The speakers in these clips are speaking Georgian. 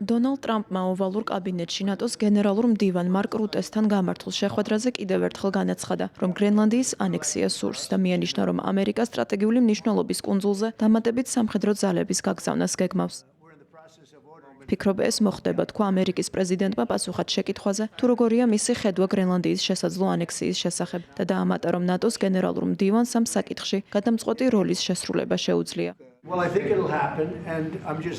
დონალდ ტრამპმა ოვალურ კაბინეტში ნატოს გენერალურ მდივან მარკ რუტესთან გამართულ შეხვედრაზე კიდევ ერთხელ განაცხადა, რომ გრენლანდიის ანექსია სურს და მიანიშნა, რომ ამერიკა სტრატეგიული მნიშვნელობის კუნძულზე დამატებით სამხედრო ძალების გაგზავნას გეგმავს. ფიქრობ ეს მოხდება, თქვა ამერიკის პრეზიდენტმა პასუხად შეკითხვაზე, თუ როგორია მისი ხედვა გრენლანდიის შესაძლო ანექსიის შესახებ და დაამატა, რომ ნატოს გენერალურ მდივანს ამ საკითხში გადამწყვეტი როლის შესრულება შეუძლია.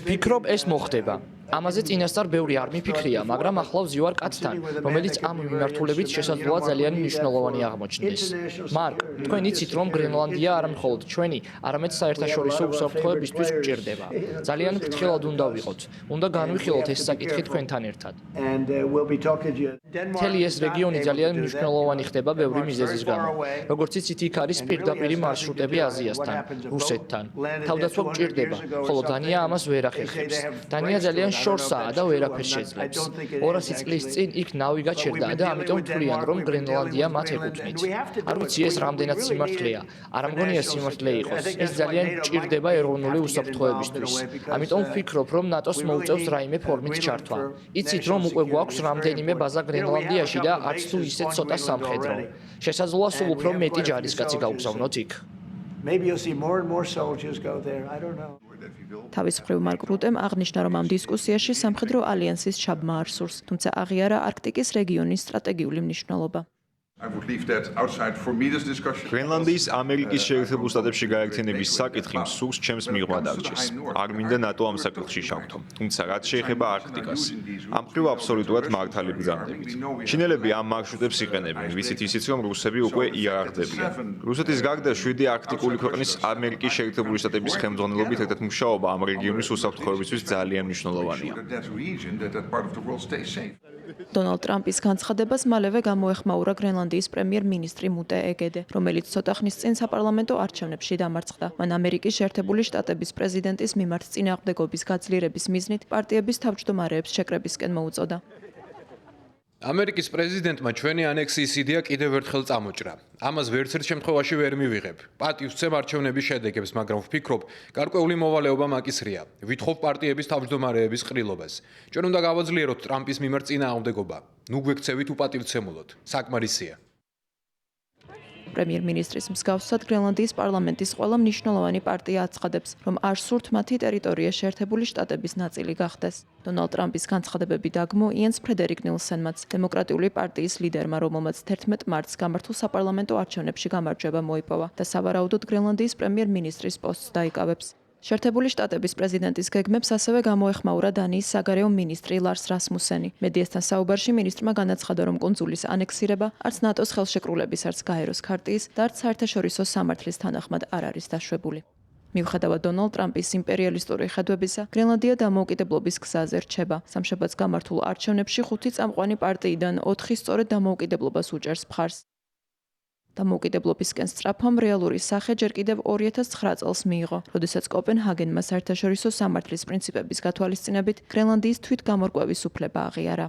ფიქრობ ეს მოხდება. ამაზე წინასწარ ბევრი არ მიფიქრია, მაგრამ ახლა ვზივარ კაცთან, რომელიც ამ მიმართულებით შესაძლოა ძალიან მნიშვნელოვანი აღმოჩნდეს. მარკ, თქვენ იცით, რომ გრენლანდია არა მხოლოდ ჩვენი, არამედ საერთაშორისო უსაფრთხოებისთვის გვჭირდება. ძალიან ფრთხილად უნდა ვიყოთ. უნდა განვიხილოთ ეს საკითხი თქვენთან ერთად. მთელი ეს რეგიონი ძალიან მნიშვნელოვანი ხდება ბევრი მიზეზის გამო. როგორც იცით, იქ არის პირდაპირი მარშრუტები აზიასთან, რუსეთთან. თავდაცვა გვჭირდება, ხოლო დანია ამას ვერ ახერხებს. დანია ძალიან შორსაა და ვერაფერს შეძლებს. 200 წლის წინ იქ ნავი გაჩერდა და ამიტომ თვლიან, რომ გრენლანდია მათ ეკუთვნით. არ ვიცი ეს რამდენად სიმართლეა. არ მგონია სიმართლე იყოს. ეს ძალიან გჭირდება ეროვნული უსაფრთხოებისთვის. ამიტომ ვფიქრობ, რომ ნატოს მოუწევს რაიმე ფორმით ჩართვა. იცით, რომ უკვე გვაქვს რამდენიმე ბაზა გრენლანდიაში და არც თუ ისეთ ცოტა სამხედრო. შესაძლოა სულ უფრო მეტი ჯარისკაცი გავგზავნოთ იქ. Maybe you'll see more and more soldiers go there. I don't know. თავის მხრივ მარკ რუტემ აღნიშნა, რომ ამ დისკუსიაში სამხედრო ალიანსის ჩაბმა არ სურს, თუმცა აღიარა არქტიკის რეგიონის სტრატეგიული მნიშვნელობა. გრენლანდიის ამერიკის შეერთებულ შტატებში გაერთიანების საკითხი მსურს ჩემს მიღმა დარჩეს. არ მინდა ნატო ამ საკითხში ჩავთო. თუმცა რაც შეეხება არქტიკას, ამ მხრივ აბსოლუტურად მართალი ბრძანდებით. ჩინელები ამ მარშრუტებს იყენებენ, ვიცით ისიც, რომ რუსები უკვე იარაღდებიან. რუსეთის გარდა 7 არქტიკული ქვეყნის ამერიკის შეერთებული შტატების ხელმძღვანელობით ერთად მუშაობა ამ რეგიონის უსაფრთხოებისთვის ძალიან მნიშვნელოვანია. დონალდ ტრამპის განცხადებას მალევე გამოეხმაურა გრენლანდიის პრემიერ-მინისტრი მუტე ეგედე, რომელიც ცოტა ხნის წინ საპარლამენტო არჩევნებში დამარცხდა. მან ამერიკის შეერთებული შტატების პრეზიდენტის მიმართ წინააღმდეგობის გაძლიერების მიზნით პარტიების თავმჯდომარეებს შეკრებისკენ მოუწოდა. ამერიკის პრეზიდენტმა ჩვენი ანექსიის იდეა კიდევ ერთხელ წამოჭრა. ამას ვერცერთ შემთხვევაში ვერ მივიღებ. პატივს ვცემ არჩევნების შედეგებს, მაგრამ ვფიქრობ, გარკვეული მოვალეობა მაკისრია. ვითხოვ პარტიების თავმჯდომარეების ყრილობას. ჩვენ უნდა გავაძლიეროთ ტრამპის მიმართ წინააღმდეგობა. ნუ გვექცევით უპატივცემულოდ. საკმარისია. პრემიერ-მინისტრის მსგავსად გრენლანდიის პარლამენტის ყველა მნიშვნელოვანი პარტია აცხადებს, რომ არ სურთ მათი ტერიტორია შეერთებული შტატების ნაწილი გახდეს. დონალდ ტრამპის განცხადებები დაგმო იენს ფრედერიკ ნილსენმაც, დემოკრატიული პარტიის ლიდერმა, რომელმაც 11 მარტს გამართულ საპარლამენტო არჩევნებში გამარჯვება მოიპოვა და სავარაუდოდ გრენლანდიის პრემიერ-მინისტრის პოსტს დაიკავებს. შეერთებული შტატების პრეზიდენტის გეგმებს ასევე გამოეხმაურა დანიის საგარეო მინისტრი ლარს რასმუსენი. მედიასთან საუბარში მინისტრმა განაცხადა, რომ კუნძულის ანექსირება არც ნატოს ხელშეკრულების, არც გაეროს ქარტიის და არც საერთაშორისო სამართლის თანახმად არ არის დაშვებული. მიუხედავად დონალდ ტრამპის იმპერიალისტური ხედვებისა, გრენლანდია დამოუკიდებლობის გზაზე რჩება. სამშაბათს გამართულ არჩევნებში 5 წამყვანი პარტიიდან 4 სწორედ დამოუკიდებლობას უჭერს მხარს. დამოუკიდებლობისკენ სწრაფამ რეალური სახე ჯერ კიდევ 2009 წელს მიიღო, როდესაც კოპენჰაგენმა საერთაშორისო სამართლის პრინციპების გათვალისწინებით გრენლანდიის თვითგამორკვევის უფლება აღიარა.